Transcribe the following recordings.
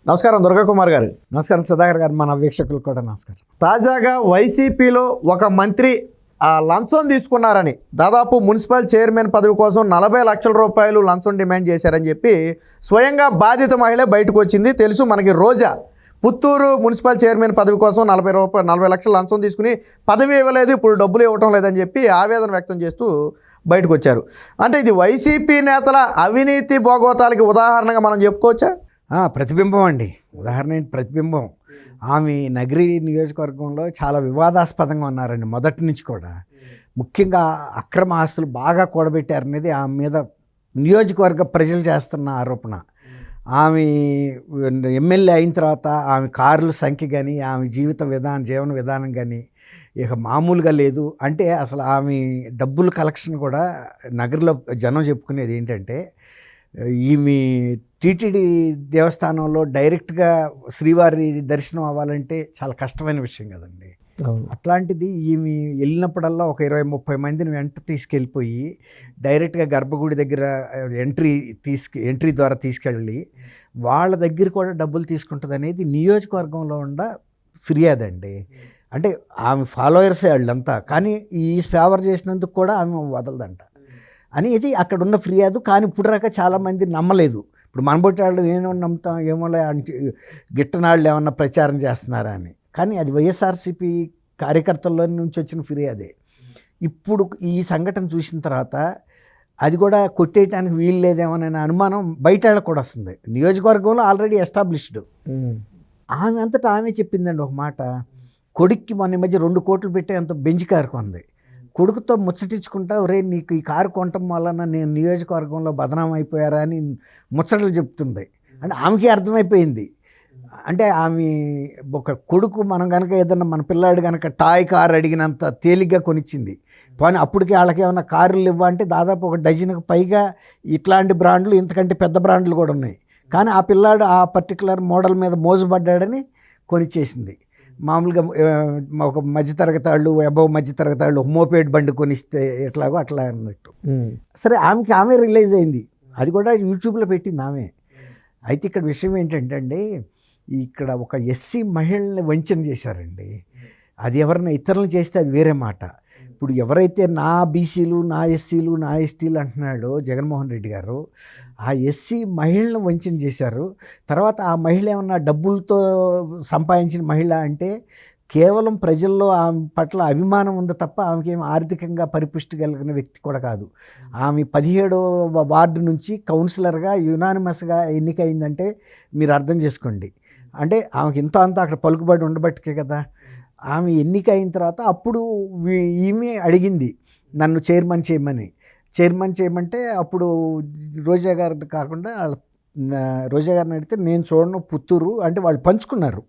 నమస్కారం దుర్గా కుమార్ గారు. నమస్కారం సుధాకర్ గారు, మన వీక్షకులు కూడా నమస్కారం. తాజాగా వైసీపీలో ఒక మంత్రి లంచం తీసుకున్నారని, దాదాపు మున్సిపల్ చైర్మన్ పదవి కోసం 40 లక్షల రూపాయలు లంచం డిమాండ్ చేశారని చెప్పి స్వయంగా బాధిత మహిళ బయటకు వచ్చింది. తెలుసు మనకి, రోజా పుత్తూరు మున్సిపల్ చైర్మన్ పదవి కోసం 40 లక్షలు లంచం తీసుకుని పదవి ఇవ్వలేదు, ఇప్పుడు డబ్బులు ఇవ్వటం లేదని చెప్పి ఆవేదన వ్యక్తం చేస్తూ బయటకు వచ్చారు. అంటే ఇది వైసీపీ నేతల అవినీతి భోగోతాలకి ఉదాహరణగా మనం చెప్పుకోవచ్చా? ప్రతిబింబం అండి, ఉదాహరణ ఏంటి, ప్రతిబింబం. ఆమె నగరి నియోజకవర్గంలో చాలా వివాదాస్పదంగా ఉన్నారండి మొదటి నుంచి కూడా. ముఖ్యంగా అక్రమ ఆస్తులు బాగా కూడబెట్టారనేది ఆమె మీద నియోజకవర్గ ప్రజలు చేస్తున్న ఆరోపణ. ఆమె ఎమ్మెల్యే అయిన తర్వాత ఆమె కార్ల సంఖ్య కానీ, ఆమె జీవన విధానం కానీ ఇక మామూలుగా లేదు. అంటే అసలు ఆమె డబ్బుల కలెక్షన్ కూడా నగరంలో జనం చెప్పుకునేది ఏంటంటే, ఈమె టీటీడీ దేవస్థానంలో డైరెక్ట్గా శ్రీవారి దర్శనం అవ్వాలంటే చాలా కష్టమైన విషయం కదండి. అట్లాంటిది ఈమె వెళ్ళినప్పుడల్లా ఒక 20-30 మందిని వెంట తీసుకెళ్ళిపోయి డైరెక్ట్గా గర్భగుడి దగ్గర ఎంట్రీ ద్వారా తీసుకెళ్ళి వాళ్ళ దగ్గర కూడా డబ్బులు తీసుకుంటుంది అనేది నియోజకవర్గంలో ఉన్న ఫిర్యాదు అండి. అంటే ఆమె ఫాలోయర్సే వాళ్ళంతా, కానీ ఈ ఫేవర్ చేసినందుకు కూడా ఆమె వదలదంట అని ఇది అక్కడ ఉన్న ఫిర్యాదు. కానీ ఇప్పుడు రాక చాలామంది నమ్మలేదు. ఇప్పుడు మనబొట్టి వాళ్ళు ఏమో నమ్ముతాం, ఏమో గిట్టనాళ్ళు ఏమన్నా ప్రచారం చేస్తున్నారా అని. కానీ అది వైఎస్ఆర్సీపీ కార్యకర్తల్లో నుంచి వచ్చిన ఫిర్యాదే. ఇప్పుడు ఈ సంఘటన చూసిన తర్వాత అది కూడా కొట్టేయటానికి వీలు లేదేమోననే అనుమానం బయట వాళ్ళకు కూడా వస్తుంది. నియోజకవర్గంలో ఆల్రెడీ ఎస్టాబ్లిష్డ్. ఆమె అంతటా ఆమె చెప్పిందండి ఒక మాట. కొడుక్కి మొన్న మధ్య 2 కోట్లు పెట్టే అంత బెంజ్ కారు కొంది. కొడుకుతో ముచ్చటించుకుంటా, ఒరే నీకు ఈ కారు కొనటం వలన నేను నియోజకవర్గంలో బదనాం అయిపోయారా అని ముచ్చట్లు చెప్తుంది. అంటే ఆమెకి అర్థమైపోయింది. అంటే ఆమె ఒక కొడుకు మనం కనుక ఏదన్నా మన పిల్లాడు కనుక టాయ్ కారు అడిగినంత తేలిగ్గా కొనిచ్చింది. కానీ అప్పటికి వాళ్ళకి ఏమైనా కారులు ఇవ్వంటే దాదాపు 1 డజన్కు పైగా ఇట్లాంటి బ్రాండ్లు, ఇంతకంటే పెద్ద బ్రాండ్లు కూడా ఉన్నాయి. కానీ ఆ పిల్లాడు ఆ పర్టికులర్ మోడల్ మీద మోజుపడ్డాడని కొనిచ్చేసింది. మామూలుగా ఒక మధ్యతరగతి వాళ్ళు, అబవ్ మధ్యతరగతి వాళ్ళు మోపేడ్ బండి కొనిస్తే ఎట్లాగో అట్లా అన్నట్టు. సరే, ఆమె రిలీజ్ అయింది. అది కూడా యూట్యూబ్లో పెట్టింది ఆమె. అయితే ఇక్కడ విషయం ఏంటంటే అండి, ఇక్కడ ఒక ఎస్సీ మహిళల్ని వంచన చేశారండి. అది ఎవరైనా ఇతరులను చేస్తే అది వేరే మాట. ఇప్పుడు ఎవరైతే నా బీసీలు, నా ఎస్సీలు, నా ఎస్టీలు అంటున్నాడో జగన్మోహన్ రెడ్డి గారు, ఆ ఎస్సీ మహిళలను వంచన చేశారు. తర్వాత ఆ మహిళ ఏమన్నా డబ్బులతో సంపాదించిన మహిళ అంటే కేవలం ప్రజల్లో ఆమె పట్ల అభిమానం ఉంది తప్ప ఆమెకేం ఆర్థికంగా పరిపుష్టి కలిగిన వ్యక్తి కూడా కాదు. ఆమె 17వ వార్డు నుంచి కౌన్సిలర్గా యునానిమస్గా ఎన్నికైందంటే మీరు అర్థం చేసుకోండి. అంటే ఆమెకి ఇంత అంతా అక్కడ పలుకుబడి ఉండబట్టికే కదా. ఆమె ఎన్నిక అయిన తర్వాత అప్పుడు ఈమె అడిగింది నన్ను చైర్మన్ చేయమంటే అప్పుడు రోజా గారిది కాకుండా రోజా గారిని అడిగితే నేను చూడను పుత్తూరు అంటే వాళ్ళు పంచుకున్నారు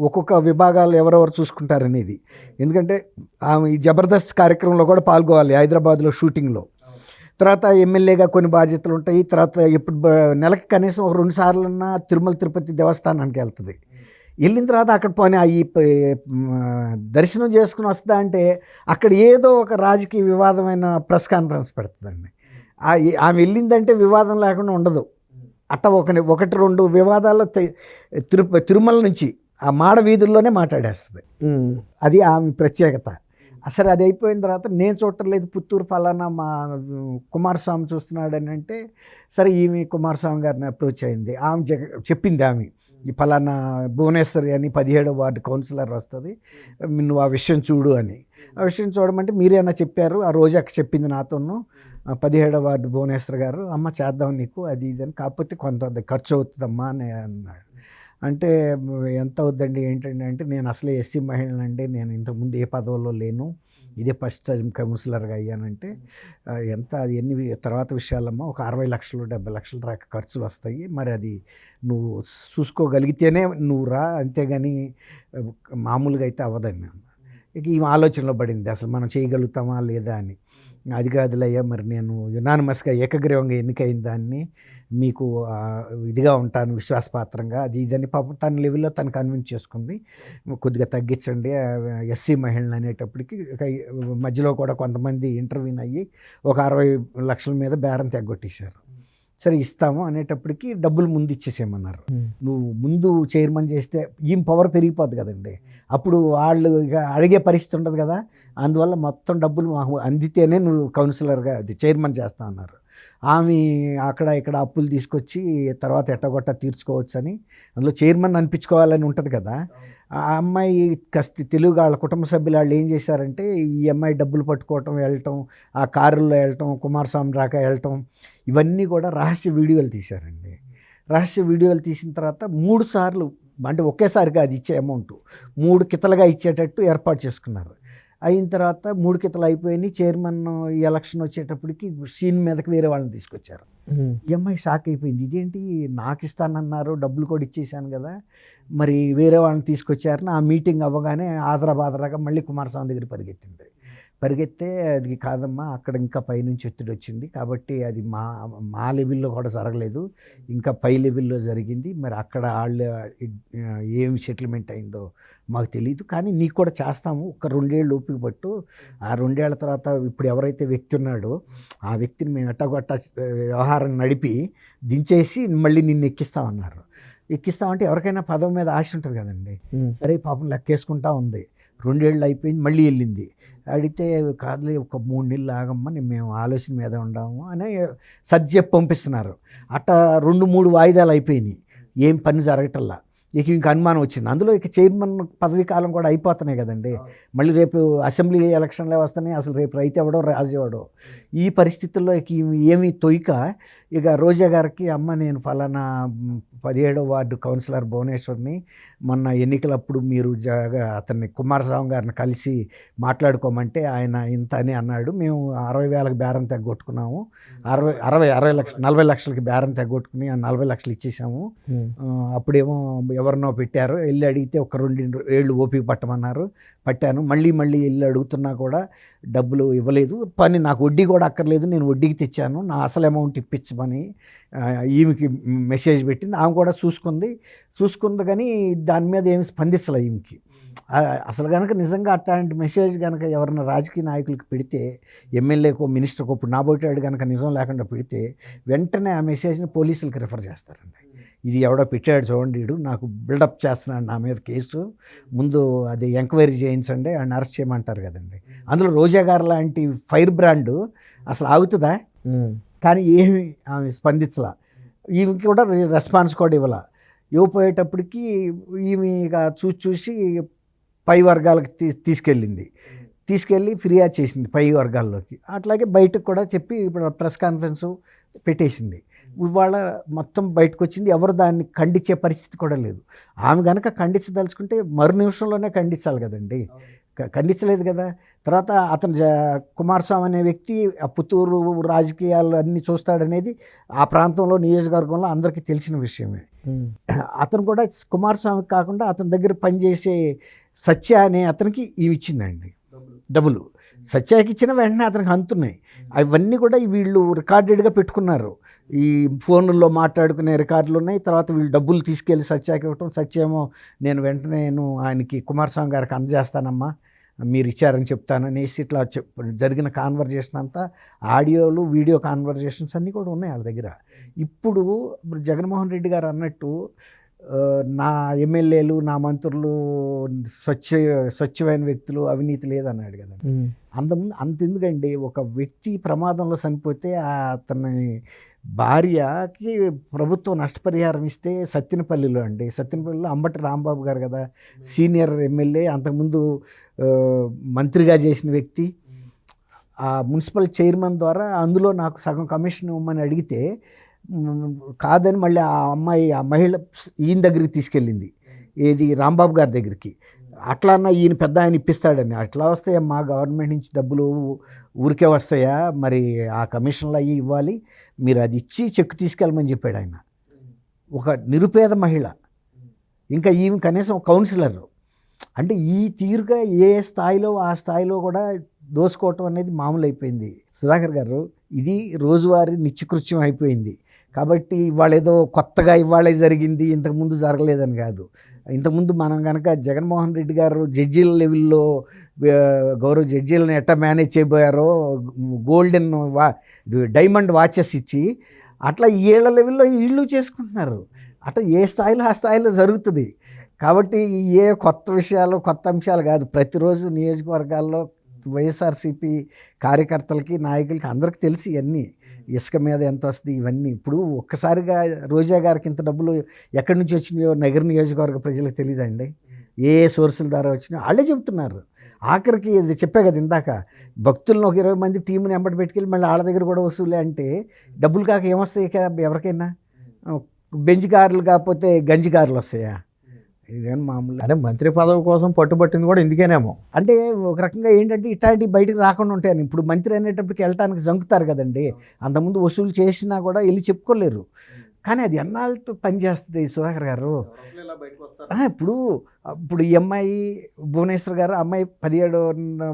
ఒక్కొక్క విభాగాలు ఎవరెవరు చూసుకుంటారనేది. ఎందుకంటే ఆమె ఈ జబర్దస్త్ కార్యక్రమంలో కూడా పాల్గొవాలి హైదరాబాద్లో షూటింగ్లో. తర్వాత ఎమ్మెల్యేగా కొన్ని బాధ్యతలు ఉంటాయి. తర్వాత ఎప్పుడు నెలకి కనీసం 2 సార్లన్నా తిరుమల తిరుపతి దేవస్థానానికి వెళ్తుంది. వెళ్ళిన తర్వాత అక్కడ పోనీ ఈ దర్శనం చేసుకుని వస్తా అంటే అక్కడ ఏదో ఒక రాజకీయ వివాదమైన ప్రెస్ కాన్ఫరెన్స్ పెడుతుందండి. ఆమె వెళ్ళిందంటే వివాదం లేకుండా ఉండదు. అట్ట 1-2 వివాదాలు తిరుమల నుంచి ఆ మాడ వీధుల్లోనే మాట్లాడేస్తుంది. అది ఆమె ప్రత్యేకత. అసలు అది అయిపోయిన తర్వాత నేను చూడటం లేదు, పుత్తూరు ఫలానా మా కుమారస్వామి చూస్తున్నాడని అంటే సరే ఈమె కుమారస్వామి గారిని అప్రోచ్ అయింది. ఆమె చెప్పింది ఆమె ఈ ఫలానా భువనేశ్వరి అని 17వ వార్డు కౌన్సిలర్ వస్తుంది, నువ్వు ఆ విషయం చూడు అని. ఆ విషయం చూడమంటే మీరేమన్నా చెప్పారు, ఆ రోజు అక్క చెప్పింది నాతోను 17వ వార్డు భువనేశ్వర్ గారు, అమ్మ చేద్దాం నీకు అది ఇది అని, కాకపోతే కొంత ఖర్చు అవుతుందమ్మా అని అన్నాడు. అంటే ఎంత అవుద్దండి ఏంటండి అంటే, నేను అసలే ఎస్సీ మహిళనండి, నేను ఇంతకుముందు ఏ పదవుల్లో లేను, ఇదే ఫస్ట్ టైం కౌన్సిలర్గా అయ్యానంటే ఎంత అది ఎన్ని తర్వాత విషయాలమ్మా, ఒక 60 లక్షలు 70 లక్షల దాకా ఖర్చులు వస్తాయి, మరి అది నువ్వు చూసుకోగలిగితేనే నువ్వు రా, అంతేగాని మామూలుగా అయితే అవ్వదని. ఇక ఈ ఆలోచనలో పడింది అసలు మనం చేయగలుగుతామా లేదా అని. అది కాదులయ్యా, మరి నేను యునానిమస్గా ఏకగ్రీవంగా ఎన్నికైన దాన్ని మీకు ఇదిగా ఉంటాను విశ్వాసపాత్రంగా, అది ఇదని పాపం తన లెవెల్లో తను కన్విన్స్ చేసుకుంది. కొద్దిగా తగ్గించండి ఎస్సీ మహిళలు అనేటప్పటికి మధ్యలో కూడా కొంతమంది ఇంటర్వ్యూన్ అయ్యి ఒక 60 లక్షల మీద బేరం తెగొట్టేశారు. సరే ఇస్తాము అనేటప్పటికి డబ్బులు ముందు ఇచ్చేసేయమన్నారు. నువ్వు ముందు చైర్మన్ చేస్తే ఈమె పవర్ పెరిగిపోద్ది కదండి, అప్పుడు వాళ్ళు ఇక అడిగే పరిస్థితి ఉండదు కదా. అందువల్ల మొత్తం డబ్బులు మాకు అందితేనే నువ్వు కౌన్సిలర్గా అది చైర్మన్ చేస్తా అన్నారు. ఆమె అక్కడ ఇక్కడ అప్పులు తీసుకొచ్చి తర్వాత ఎట్టగొట్ట తీర్చుకోవచ్చు అని, అందులో చైర్మన్ అనిపించుకోవాలని ఉంటుంది కదా. ఆ అమ్మాయి కాస్త తెలుగు వాళ్ళ కుటుంబ సభ్యులు వాళ్ళు ఏం చేశారంటే ఈ అమ్మాయి డబ్బులు పట్టుకోవటం, వెళ్ళటం, ఆ కారుల్లో వెళ్ళటం, కుమారస్వామి రాక వెళ్ళటం, ఇవన్నీ కూడా రహస్య వీడియోలు తీశారండి. రహస్య వీడియోలు తీసిన తర్వాత 3 సార్లు, అంటే ఒకేసారిగా అది ఇచ్చే అమౌంట్ 3 కితలుగా ఇచ్చేటట్టు ఏర్పాటు చేసుకున్నారు. అయిన తర్వాత 3 కితలు అయిపోయినాయి. చైర్మన్ ఎలక్షన్ వచ్చేటప్పటికి సీన్ మీదకి వేరే వాళ్ళని తీసుకొచ్చారు. ఈ అమ్మాయి షాక్ అయిపోయింది, ఇదేంటి నాకు ఇస్తానన్నారు, డబ్బులు కూడా ఇచ్చేసాను కదా, మరి వేరే వాళ్ళని తీసుకొచ్చారని. ఆ మీటింగ్ అవ్వగానే ఆదరాబాదరాగా మళ్ళీ కుమారస్వామి దగ్గర పరిగెత్తే అది కాదమ్మా, అక్కడ ఇంకా పైనుంచి ఒత్తిడి వచ్చింది కాబట్టి అది మా లెవెల్లో కూడా జరగలేదు, ఇంకా పై లెవెల్లో జరిగింది. మరి అక్కడ వాళ్ళు ఏమి సెటిల్మెంట్ అయిందో మాకు తెలియదు, కానీ నీకు కూడా చేస్తాము, ఒక 2 ఏళ్ళు ఓపిక పట్టు. ఆ 2 ఏళ్ల తర్వాత ఇప్పుడు ఎవరైతే వ్యక్తి ఉన్నాడో ఆ వ్యక్తిని మేము ఎట్టగొట్ట వ్యవహారం నడిపి దించేసి మళ్ళీ నిన్ను ఎక్కిస్తామన్నారు. ఎక్కిస్తామంటే ఎవరికైనా పదవి మీద ఆశ ఉంటుంది కదండి. సరే పాపం లెక్కేసుకుంటా ఉంది. 2 ఏళ్ళు అయిపోయింది, మళ్ళీ వెళ్ళింది. అడిగితే కాదులే ఒక 3 నెలలు ఆగమ్మా, మేము ఆలోచన మీద ఉండాము అని సర్ది చెప్పి పంపిస్తున్నారు. అట్లా 2-3 వాయిదాలు అయిపోయినాయి, ఏం పని జరగటల్లా. ఇంక అనుమానం వచ్చింది. అందులో ఇక చైర్మన్ పదవీ కాలం కూడా అయిపోతున్నాయి కదండి. మళ్ళీ రేపు అసెంబ్లీ ఎలక్షన్లే వస్తున్నాయి, అసలు రేపు రైతు ఎవడో రాజు ఎవడో. ఈ పరిస్థితుల్లో ఇక ఏమీ తొయ్యక ఇక రోజా గారికి, అమ్మ నేను ఫలానా 17వ వార్డు కౌన్సిలర్ భువనేశ్వర్ని, మొన్న ఎన్నికలప్పుడు మీరు అతన్ని కుమారస్వామి గారిని కలిసి మాట్లాడుకోమంటే ఆయన ఇంత అని అన్నాడు, మేము 60,000కి బేరం తెగొట్టుకున్నాము, 40 లక్షలకి బేరం తెగొట్టుకుని 40 లక్షలు ఇచ్చేసాము. అప్పుడేమో ఎవరినో పెట్టారు, వెళ్ళి అడిగితే ఒక 2 ఏళ్ళు ఓపిక పట్టమన్నారు, పట్టాను. మళ్ళీ వెళ్ళి అడుగుతున్నా కూడా డబ్బులు ఇవ్వలేదు. పని నాకు వడ్డీ కూడా అక్కర్లేదు, నేను వడ్డీకి తెచ్చాను, నా అసలు అమౌంట్ ఇప్పించమని ఈమెకి మెసేజ్ పెట్టింది. ఆమె కూడా చూసుకుంది కానీ దాని మీద ఏమి స్పందించలే ఈమెకి. అసలు కనుక నిజంగా అట్లాంటి మెసేజ్ కనుక ఎవరైనా రాజకీయ నాయకులకి పెడితే, ఎమ్మెల్యేకో మినిస్టర్కో, ఇప్పుడు నాబోటాడు కనుక నిజం లేకుండా పెడితే వెంటనే ఆ మెసేజ్ని పోలీసులకి రిఫర్ చేస్తారండి. ఇది ఎవడో పెట్టాడు చూడండి, వీడు నాకు బిల్డప్ చేస్తున్నాడు నా మీద కేసు, ముందు అది ఎంక్వైరీ చేయించండి, ఆయన అరెస్ట్ చేయమంటారు కదండి. అందులో రోజా గారు లాంటి ఫైర్ బ్రాండ్ అసలు ఆగుతుందా? కానీ ఏమి ఆమె స్పందించలా. ఈమెకి కూడా రెస్పాన్స్ కూడా ఇవ్వపోయేటప్పటికి ఈమె ఇక చూసి పై వర్గాలకు తీసుకెళ్ళి ఫిర్యాదు చేసింది పై వర్గాల్లోకి. అట్లాగే బయటకు కూడా చెప్పి ఇప్పుడు ప్రెస్ కాన్ఫరెన్స్ పెట్టేసింది. ఇవాళ మొత్తం బయటకు వచ్చింది, ఎవరు దాన్ని ఖండించే పరిస్థితి కూడా లేదు. ఆమె కనుక ఖండించదలుచుకుంటే మరు నిమిషంలోనే ఖండించాలి కదండి, ఖండించలేదు కదా. తర్వాత అతను కుమారస్వామి అనే వ్యక్తి ఆ పుత్తూరు రాజకీయాలు అన్నీ చూస్తాడనేది ఆ ప్రాంతంలో నియోజకవర్గంలో అందరికీ తెలిసిన విషయమే. అతను కూడా కుమారస్వామికి కాకుండా అతని దగ్గర పనిచేసే సత్య అనే అతనికి ఇవి ఇచ్చిందండి డబ్బులు. సత్యాకి ఇచ్చిన వెంటనే అతనికి అందుతున్నాయి. అవన్నీ కూడా వీళ్ళు రికార్డెడ్గా పెట్టుకున్నారు, ఈ ఫోన్లో మాట్లాడుకునే రికార్డులు ఉన్నాయి. తర్వాత వీళ్ళు డబ్బులు తీసుకెళ్ళి సత్యాకి ఇవ్వటం, సత్యేమో నేను వెంటనే ఆయనకి కుమారస్వామి గారికి అందజేస్తానమ్మా, మీరు ఇచ్చారని చెప్తాననేసి ఇట్లా జరిగిన కాన్వర్జేషన్ అంతా ఆడియోలు, వీడియో కాన్వర్జేషన్స్ అన్నీ కూడా ఉన్నాయి వాళ్ళ దగ్గర. ఇప్పుడు జగన్మోహన్ రెడ్డి గారు అన్నట్టు నా ఎమ్మెల్యేలు, నా మంత్రులు స్వచ్ఛమైన వ్యక్తులు, అవినీతి లేదన్నాడు కదా. అంతెందుకండి, ఒక వ్యక్తి ప్రమాదంలో చనిపోతే అతని భార్యకి ప్రభుత్వం నష్టపరిహారం ఇస్తే సత్తెనపల్లిలో అంబటి రాంబాబు గారు కదా, సీనియర్ ఎమ్మెల్యే, అంతకుముందు మంత్రిగా చేసిన వ్యక్తి, ఆ మున్సిపల్ చైర్మన్ ద్వారా అందులో నాకు సగం కమిషన్ ఇవ్వమని అడిగితే కాదని మళ్ళీ ఆ మహిళ ఈయన దగ్గరికి తీసుకెళ్ళింది, ఏది రాంబాబు గారి దగ్గరికి. అట్లా అన్న ఈయన పెద్ద ఆయన ఇప్పిస్తాడని. అట్లా వస్తాయా మా గవర్నమెంట్ నుంచి డబ్బులు ఊరికే వస్తాయా, మరి ఆ కమిషన్లు అవి ఇవ్వాలి, మీరు అది ఇచ్చి చెక్ తీసుకెళ్ళమని చెప్పాడు ఆయన. ఒక నిరుపేద మహిళ, ఇంకా ఈమె కనీసం కౌన్సిలర్. అంటే ఈ తీరుగా ఏ స్థాయిలో ఆ స్థాయిలో కూడా దోసుకోవటం అనేది మామూలు అయిపోయింది. సుధాకర్ గారు, ఇది రోజువారీ నిత్యకృత్యం అయిపోయింది. కాబట్టి ఇవాళ ఏదో కొత్తగా ఇవాళే జరిగింది, ఇంతకుముందు జరగలేదని కాదు. ఇంతకుముందు మనం కనుక జగన్మోహన్ రెడ్డి గారు జడ్జీల లెవెల్లో గౌరవ జడ్జీలను ఎట్లా మేనేజ్ చేయబోయారో, డైమండ్ వాచెస్ ఇచ్చి అట్లా ఏళ్ళ లెవెల్లో వీళ్ళు చేసుకుంటున్నారు. అట్లా ఏ స్థాయిలో ఆ స్థాయిలో జరుగుతుంది. కాబట్టి ఏ కొత్త విషయాలు కొత్త అంశాలు కాదు. ప్రతిరోజు నియోజకవర్గాల్లో వైఎస్ఆర్సీపీ కార్యకర్తలకి నాయకులకి అందరికీ తెలిసి ఇవన్నీ ఇసుక మీద ఎంత వస్తుంది ఇవన్నీ. ఇప్పుడు ఒక్కసారిగా రోజా గారికి ఇంత డబ్బులు ఎక్కడి నుంచి వచ్చినాయో నగర నియోజకవర్గ ప్రజలకు తెలియదండి. ఏ సోర్సుల ద్వారా వచ్చినాయో వాళ్ళే చెబుతున్నారు. ఆఖరికి ఇది చెప్పే కదా ఇందాక, భక్తులను ఒక 20 మంది టీంని ఎంబడి పెట్టుకెళ్ళి మళ్ళీ వాళ్ళ దగ్గర కూడా వసూలే అంటే డబ్బులు కాక ఏమొస్తాయి ఎవరికైనా? బెంజ్ కార్లు కాకపోతే గంజి కార్లు వస్తాయా? ఇదేం మామూలు. అంటే మంత్రి పదవి కోసం పట్టుబట్టింది కూడా ఇందుకేనేమో. అంటే ఒక రకంగా ఏంటంటే ఇట్లాంటివి బయటకు రాకుండా ఉంటాయని. ఇప్పుడు మంత్రి అనేటప్పటికి వెళ్ళటానికి జంకుతారు కదండి. అంతకుముందు వసూలు చేసినా కూడా వెళ్ళి చెప్పుకోలేరు. కానీ అది ఎన్నాళ్ళతో పనిచేస్తుంది సుధాకర్ గారు. ఇప్పుడు ఈ అమ్మాయి భువనేశ్వర్ గారు, అమ్మాయి 17వ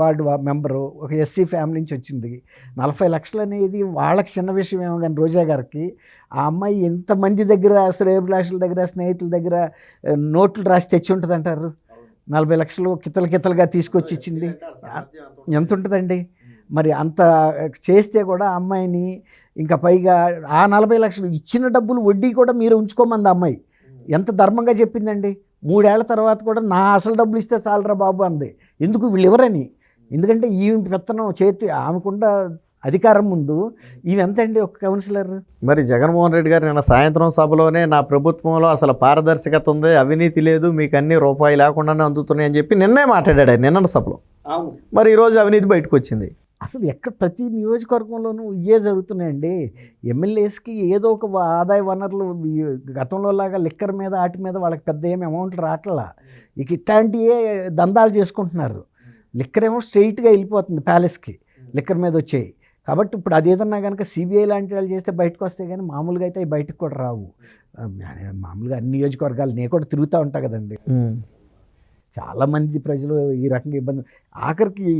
వార్డు మెంబరు, ఒక ఎస్సీ ఫ్యామిలీ నుంచి వచ్చింది. 40 లక్షలు అనేది వాళ్ళకి చిన్న విషయం ఏమో, కానీ రోజా గారికి ఆ అమ్మాయి ఎంతమంది దగ్గర శ్రేయోభిలాషుల దగ్గర స్నేహితుల దగ్గర నోట్లు రాసి తెచ్చి ఉంటుంది అంటారు. 40 లక్షలు కితలుగా తీసుకొచ్చి ఇచ్చింది ఎంత ఉంటుందండి? మరి అంత చేస్తే కూడా అమ్మాయిని ఇంకా పైగా ఆ 40 లక్షలు ఇచ్చిన డబ్బులు వడ్డీ కూడా మీరు ఉంచుకోమంది అమ్మాయి. ఎంత ధర్మంగా చెప్పిందండి. 3 ఏళ్ల తర్వాత కూడా నా అసలు డబ్బులు ఇస్తే చాలరా బాబు అంది. ఎందుకు? వీళ్ళు ఎవరని. ఎందుకంటే ఈ పెత్తనం చేతి ఆమెకుండా అధికారం ముందు ఈమె ఎంత అండి ఒక కౌన్సిలర్. మరి జగన్మోహన్ రెడ్డి గారు నిన్న సాయంత్రం సభలోనే నా ప్రభుత్వంలో అసలు పారదర్శకత ఉంది, అవినీతి లేదు, మీకు అన్ని రూపాయి లేకుండానే అందుతున్నాయి అని చెప్పి నిన్నే మాట్లాడాడు ఆయన నిన్న సభలో. మరి ఈరోజు అవినీతి బయటకు వచ్చింది. అసలు ఎక్కడ ప్రతి నియోజకవర్గంలోనూ ఇవే జరుగుతున్నాయండి. ఎమ్మెల్యేస్కి ఏదో ఒక ఆదాయ వనరులు గతంలో లాగా లిక్కర్ మీద వాటి మీద వాళ్ళకి పెద్ద ఏమి అమౌంట్లు రావట్లా. ఇక ఇట్లాంటివే దందాలు చేసుకుంటున్నారు. లిక్కర్ ఏమో స్ట్రెయిట్గా వెళ్ళిపోతుంది ప్యాలెస్కి, లిక్కర్ మీద వచ్చేవి. కాబట్టి ఇప్పుడు అది ఏదన్నా కనుక సిబిఐ లాంటి వాళ్ళు చేస్తే బయటకు వస్తాయి, కానీ మామూలుగా అయితే అవి బయటకు కూడా రావు. మామూలుగా అన్ని నియోజకవర్గాలు నేను కూడా తిరుగుతూ ఉంటా కదండి. చాలామంది ప్రజలు ఈ రకంగా ఇబ్బంది. ఆఖరికి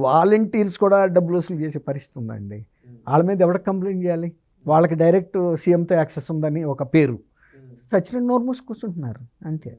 వాలంటీర్స్ కూడా డబ్బులు వసూలు చేసే పరిస్థితి ఉందండి. వాళ్ళ మీద ఎవరికి కంప్లైంట్ చేయాలి? వాళ్ళకి డైరెక్ట్ సీఎంతో యాక్సెస్ ఉందని ఒక పేరు, సచ్చినట్టు నోరు మూసి కూర్చుంటున్నారు అంతే.